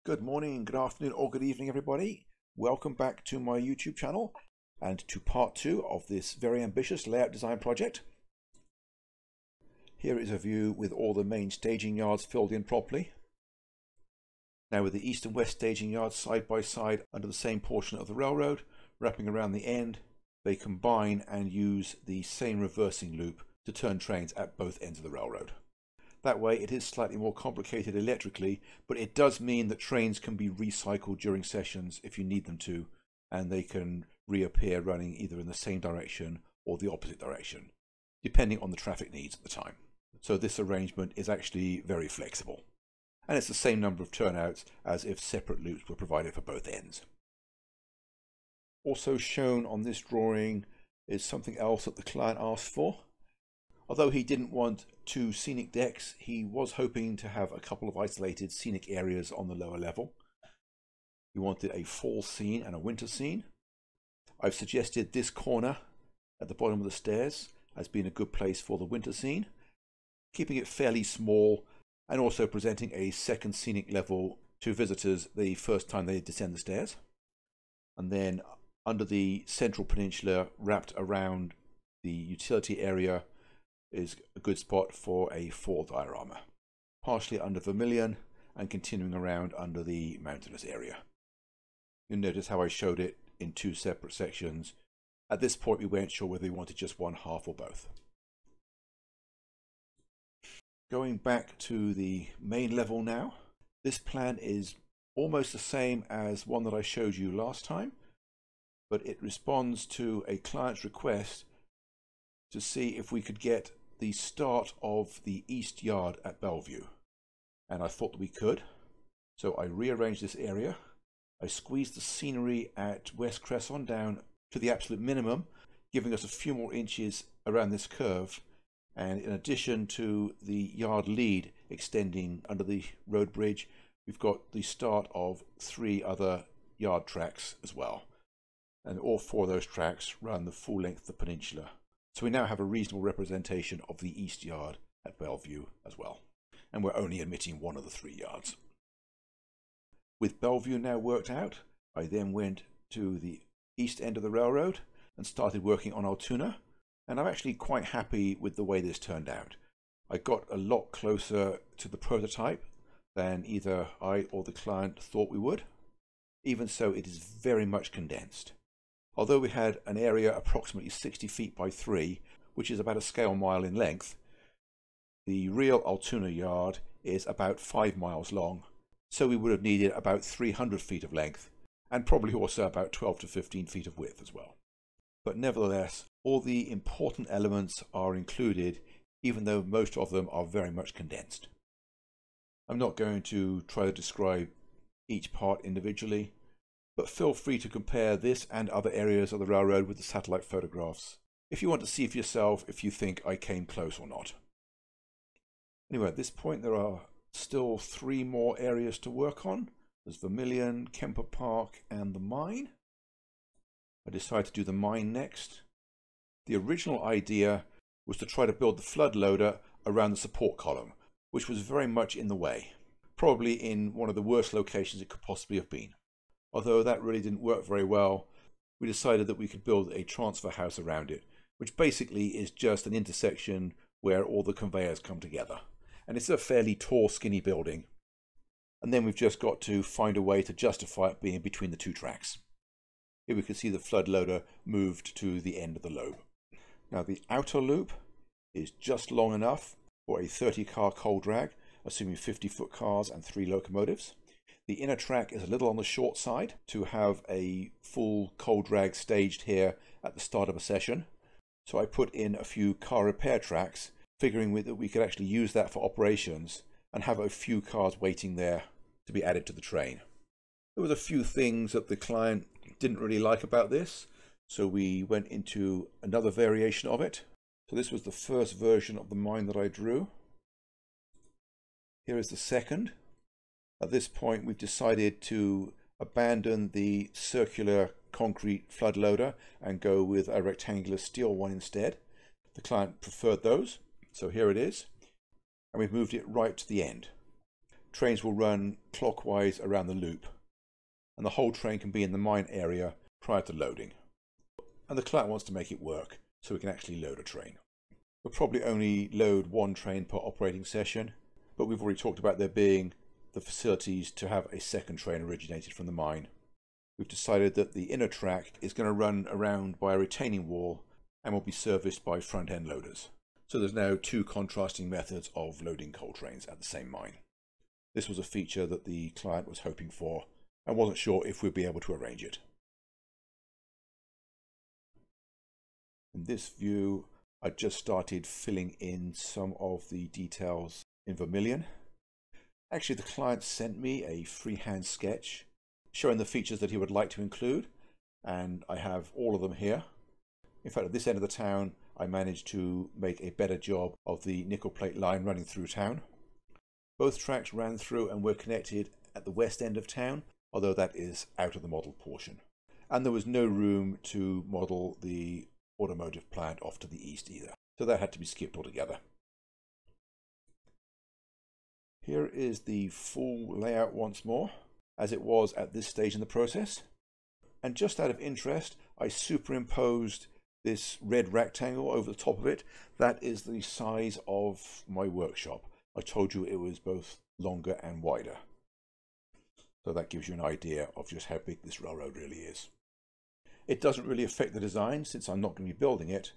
Good morning, good afternoon, or good evening, everybody. Welcome back to my YouTube channel and to part 2 of this very ambitious layout design project. Here is a view with all the main staging yards filled in properly. Now with the east and west staging yards side by side under the same portion of the railroad, wrapping around the end, they combine and use the same reversing loop to turn trains at both ends of the railroad. That way it is slightly more complicated electrically, but it does mean that trains can be recycled during sessions if you need them to, and they can reappear running either in the same direction or the opposite direction, depending on the traffic needs at the time. So this arrangement is actually very flexible. And it's the same number of turnouts as if separate loops were provided for both ends. Also shown on this drawing is something else that the client asked for. Although he didn't want 2 scenic decks, he was hoping to have a couple of isolated scenic areas on the lower level. He wanted a fall scene and a winter scene. I've suggested this corner at the bottom of the stairs as being a good place for the winter scene, keeping it fairly small and also presenting a second scenic level to visitors the first time they descend the stairs. And then under the central peninsula, wrapped around the utility area, is a good spot for a fall diorama, partially under Vermilion and continuing around under the mountainous area. You'll notice how I showed it in 2 separate sections. At this point we weren't sure whether we wanted just one half or both. Going back to the main level now, this plan is almost the same as one that I showed you last time, but it responds to a client's request to see if we could get the start of the east yard at Bellevue, and I thought that we could. So I rearranged this area. I squeezed the scenery at West Cresson down to the absolute minimum, giving us a few more inches around this curve, and in addition to the yard lead extending under the road bridge, we've got the start of 3 other yard tracks as well, and all 4 of those tracks run the full length of the peninsula. So we now have a reasonable representation of the east yard at Bellevue as well. And we're only omitting 1 of the 3 yards. With Bellevue now worked out, I then went to the east end of the railroad and started working on Altoona. And I'm actually quite happy with the way this turned out. I got a lot closer to the prototype than either I or the client thought we would. Even so, it is very much condensed. Although we had an area approximately 60 feet by 3, which is about a scale mile in length, the real Altoona yard is about 5 miles long, so we would have needed about 300 feet of length, and probably also about 12 to 15 feet of width as well. But nevertheless, all the important elements are included, even though most of them are very much condensed. I'm not going to try to describe each part individually, but feel free to compare this and other areas of the railroad with the satellite photographs if you want to see for yourself if you think I came close or not. Anyway, at this point there are still 3 more areas to work on. There's Vermilion, Kemper Park and the mine. I decided to do the mine next. The original idea was to try to build the flood loader around the support column, which was very much in the way, probably in one of the worst locations it could possibly have been. Although that really didn't work very well, we decided that we could build a transfer house around it, which basically is just an intersection where all the conveyors come together. And it's a fairly tall, skinny building. And then we've just got to find a way to justify it being between the 2 tracks. Here we can see the flood loader moved to the end of the lobe. Now the outer loop is just long enough for a 30-car coal drag, assuming 50-foot cars and 3 locomotives. The inner track is a little on the short side to have a full coal drag staged here at the start of a session. So I put in a few car repair tracks, figuring that we could actually use that for operations and have a few cars waiting there to be added to the train. There was a few things that the client didn't really like about this, so we went into another variation of it. So this was the first version of the mine that I drew. Here is the second. At this point we've decided to abandon the circular concrete flood loader and go with a rectangular steel one instead. The client preferred those, so here it is, and we've moved it right to the end. trains will run clockwise around the loop, and the whole train can be in the mine area prior to loading. And the client wants to make it work, so we can actually load a train. We'll probably only load one train per operating session, but we've already talked about there being the facilities to have a second train originated from the mine. We've decided that the inner track is going to run around by a retaining wall and will be serviced by front-end loaders. So there's now two contrasting methods of loading coal trains at the same mine. This was a feature that the client was hoping for and wasn't sure if we'd be able to arrange it. In this view, I just started filling in some of the details in Vermilion. Actually, the client sent me a freehand sketch showing the features that he would like to include, and I have all of them here. In fact, at this end of the town, I managed to make a better job of the nickel plate line running through town. Both tracks ran through and were connected at the west end of town, although that is out of the model portion. And there was no room to model the automotive plant off to the east either, so that had to be skipped altogether. Here is the full layout once more, as it was at this stage in the process. And just out of interest, I superimposed this red rectangle over the top of it. That is the size of my workshop. I told you it was both longer and wider. So that gives you an idea of just how big this railroad really is. It doesn't really affect the design since I'm not going to be building it.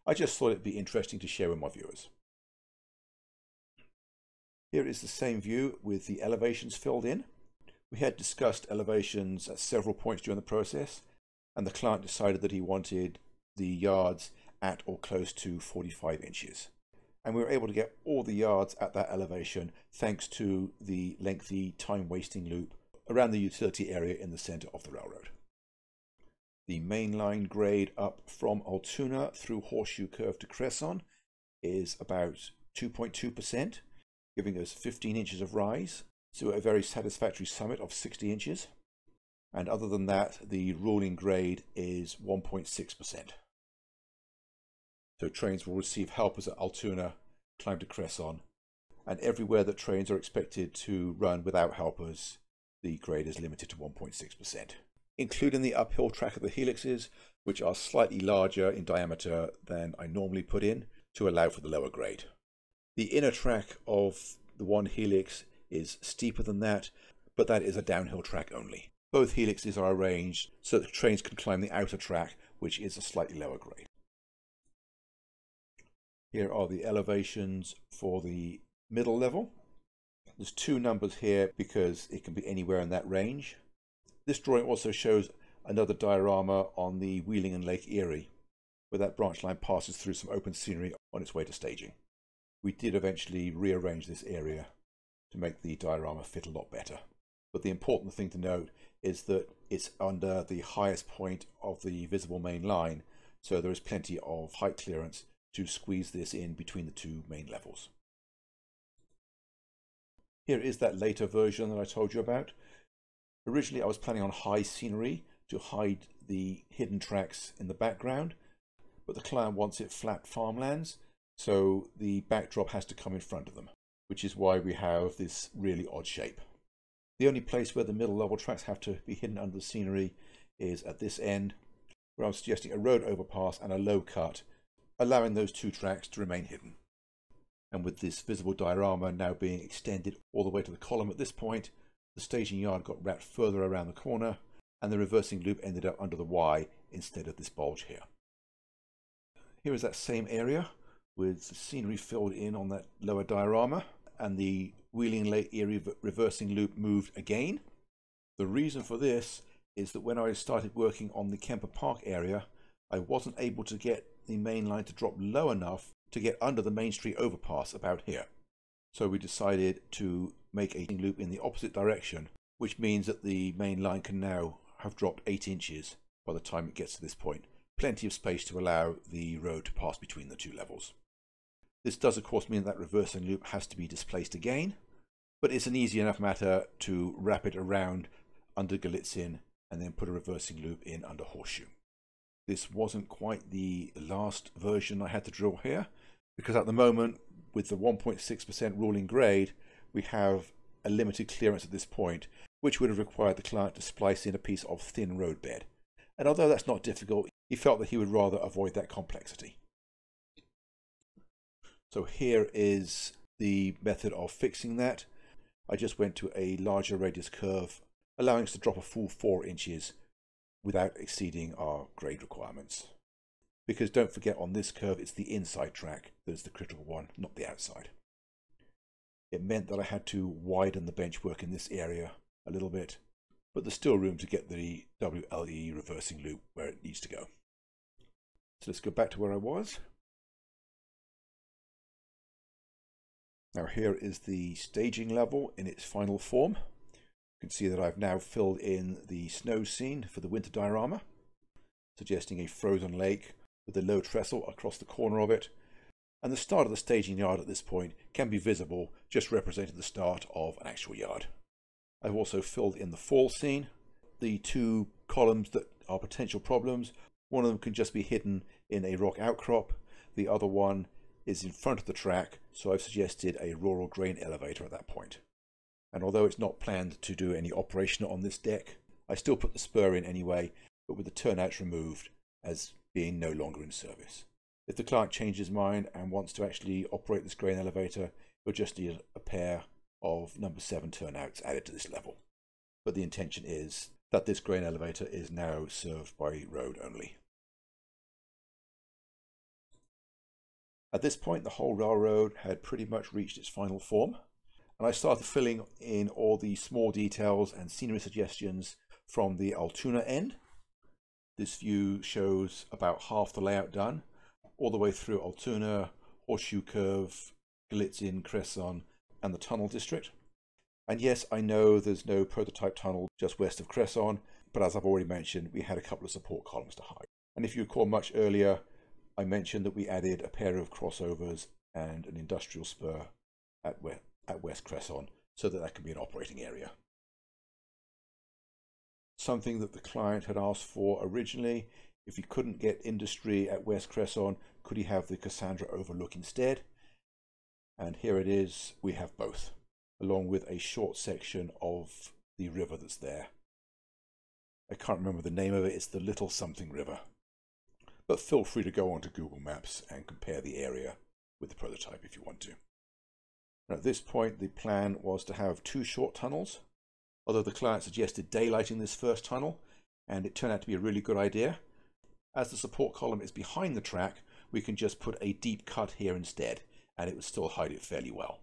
I just thought it'd be interesting to share with my viewers. Here is the same view with the elevations filled in. We had discussed elevations at several points during the process, and the client decided that he wanted the yards at or close to 45 inches. And we were able to get all the yards at that elevation thanks to the lengthy time-wasting loop around the utility area in the center of the railroad. The main line grade up from Altoona through Horseshoe Curve to Cresson is about 2.2%, giving us 15 inches of rise, so a very satisfactory summit of 60 inches. And other than that, the ruling grade is 1.6%. So trains will receive helpers at Altoona, climb to Cresson, and everywhere that trains are expected to run without helpers, the grade is limited to 1.6%. Including the uphill track of the helixes, which are slightly larger in diameter than I normally put in to allow for the lower grade. The inner track of the one helix is steeper than that, but that is a downhill track only. Both helixes are arranged so that trains can climb the outer track, which is a slightly lower grade. Here are the elevations for the middle level. There's two numbers here because it can be anywhere in that range. This drawing also shows another diorama on the Wheeling and Lake Erie, where that branch line passes through some open scenery on its way to staging. We did eventually rearrange this area to make the diorama fit a lot better. But the important thing to note is that it's under the highest point of the visible main line, so there is plenty of height clearance to squeeze this in between the two main levels. Here is that later version that I told you about. Originally I was planning on high scenery to hide the hidden tracks in the background, but the client wants it flat farmlands, so the backdrop has to come in front of them, which is why we have this really odd shape. The only place where the middle level tracks have to be hidden under the scenery is at this end, where I'm suggesting a road overpass and a low cut, allowing those two tracks to remain hidden. And with this visible diorama now being extended all the way to the column at this point, the staging yard got wrapped further around the corner, and the reversing loop ended up under the Y instead of this bulge here. Here is that same area with the scenery filled in on that lower diorama, and the Wheeling and Lake Erie reversing loop moved again. The reason for this is that when I started working on the Kemper Park area, I wasn't able to get the main line to drop low enough to get under the Main Street overpass about here. So we decided to make a loop in the opposite direction, which means that the main line can now have dropped 8 inches by the time it gets to this point. Plenty of space to allow the road to pass between the two levels. This does of course mean that reversing loop has to be displaced again, but it's an easy enough matter to wrap it around under Galitzin and then put a reversing loop in under Horseshoe. This wasn't quite the last version I had to draw here, because at the moment with the 1.6% ruling grade we have a limited clearance at this point, which would have required the client to splice in a piece of thin roadbed. And although that's not difficult, he felt that he would rather avoid that complexity. So here is the method of fixing that. I just went to a larger radius curve, allowing us to drop a full 4 inches without exceeding our grade requirements. Because don't forget, on this curve it's the inside track that is the critical one, not the outside. It meant that I had to widen the benchwork in this area a little bit, but there's still room to get the WLE reversing loop where it needs to go. So let's go back to where I was. Now here is the staging level in its final form. You can see that I've now filled in the snow scene for the winter diorama, suggesting a frozen lake with a low trestle across the corner of it. And the start of the staging yard at this point can be visible, just representing the start of an actual yard. I've also filled in the fall scene. The 2 columns that are potential problems, one of them can just be hidden in a rock outcrop. The other one is in front of the track, so I've suggested a rural grain elevator at that point. And although it's not planned to do any operation on this deck, I still put the spur in anyway, but with the turnouts removed as being no longer in service. If the client changes his mind and wants to actually operate this grain elevator, we'll just need a pair of number 7 turnouts added to this level. But the intention is that this grain elevator is now served by road only. At this point, the whole railroad had pretty much reached its final form, and I started filling in all the small details and scenery suggestions from the Altoona end. This view shows about half the layout done, all the way through Altoona, Horseshoe Curve, Galitzin, Cresson, and the Tunnel District. And yes, I know there's no prototype tunnel just west of Cresson, but as I've already mentioned, we had a couple of support columns to hide. And if you recall, much earlier, I mentioned that we added a pair of crossovers and an industrial spur at West Cresson, so that can be an operating area. Something that the client had asked for originally, if he couldn't get industry at West Cresson, could he have the Cassandra overlook instead? And here it is, we have both, along with a short section of the river that's there. I can't remember the name of it, it's the Little Something River. But feel free to go onto Google Maps and compare the area with the prototype if you want to. Now, at this point, the plan was to have 2 short tunnels, although the client suggested daylighting this first tunnel, and it turned out to be a really good idea. As the support column is behind the track, we can just put a deep cut here instead, and it would still hide it fairly well.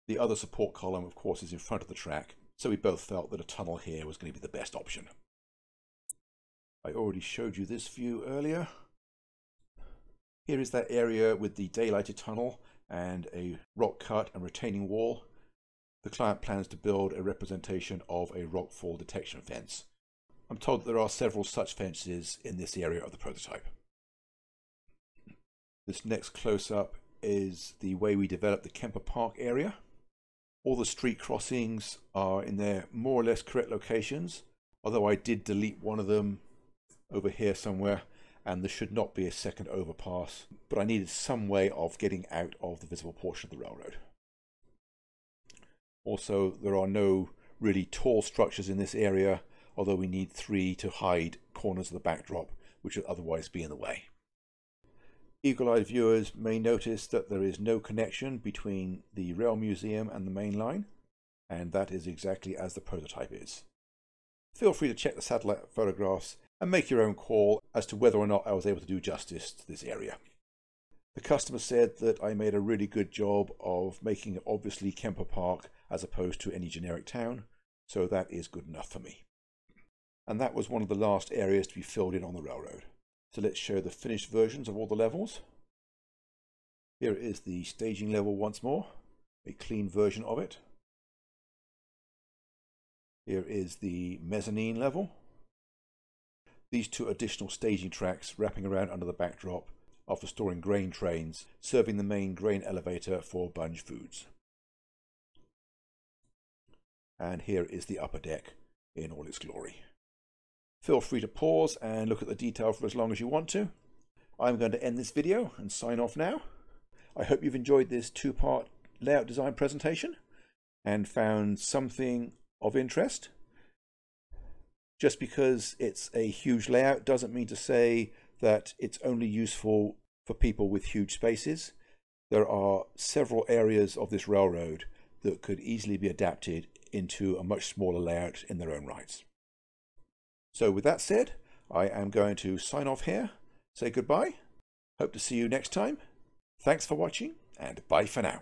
The other support column, of course, is in front of the track, so we both felt that a tunnel here was going to be the best option. I already showed you this view earlier. Here is that area with the daylighted tunnel and a rock cut and retaining wall. The client plans to build a representation of a rockfall detection fence. I'm told that there are several such fences in this area of the prototype. This next close-up is the way we develop the Kemper Park area. All the street crossings are in their more or less correct locations, although I did delete one of them over here somewhere, and there should not be a second overpass, but I needed some way of getting out of the visible portion of the railroad. Also, there are no really tall structures in this area, although we need 3 to hide corners of the backdrop, which would otherwise be in the way. Eagle-eyed viewers may notice that there is no connection between the Rail Museum and the main line, and that is exactly as the prototype is. Feel free to check the satellite photographs and make your own call as to whether or not I was able to do justice to this area. The customer said that I made a really good job of making it obviously Kemper Park as opposed to any generic town, so that is good enough for me. And that was one of the last areas to be filled in on the railroad. So let's show the finished versions of all the levels. Here is the staging level once more, a clean version of it. Here is the mezzanine level. These 2 additional staging tracks wrapping around under the backdrop are for storing grain trains, serving the main grain elevator for Bunge Foods. And here is the upper deck in all its glory. Feel free to pause and look at the detail for as long as you want to. I'm going to end this video and sign off now. I hope you've enjoyed this 2-part layout design presentation, and found something of interest. Just because it's a huge layout doesn't mean to say that it's only useful for people with huge spaces. There are several areas of this railroad that could easily be adapted into a much smaller layout in their own rights. So with that said, I am going to sign off here, say goodbye. Hope to see you next time. Thanks for watching, and bye for now.